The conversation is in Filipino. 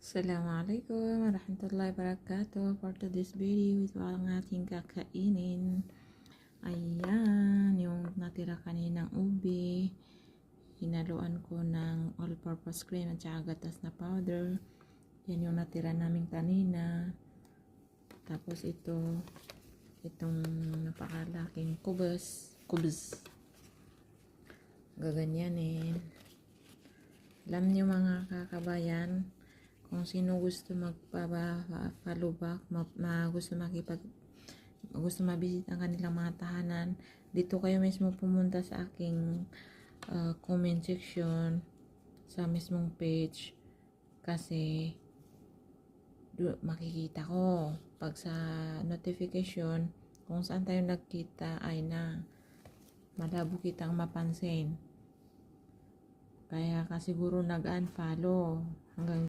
Assalamualaikum warahmatullahi wabarakatuh. For today's video, ito ang ating kakainin. Ayan, yung natira kaninang ube. Hinaluan ko ng all-purpose cream at saka gatas na powder. Yan yung natira namin kanina. Tapos itong napakalaking kubos. Gaganyanin. Alam niyo mga kakabayan, kung sino gusto magpapalubak, gusto mabisit ang kanilang mga tahanan, dito kayo mismo pumunta sa aking comment section sa mismong page, kasi makikita ko pag sa notification kung saan tayo nagkita ay na malabo kitang mapansin, kaya ka siguro nag-unfollow hanggang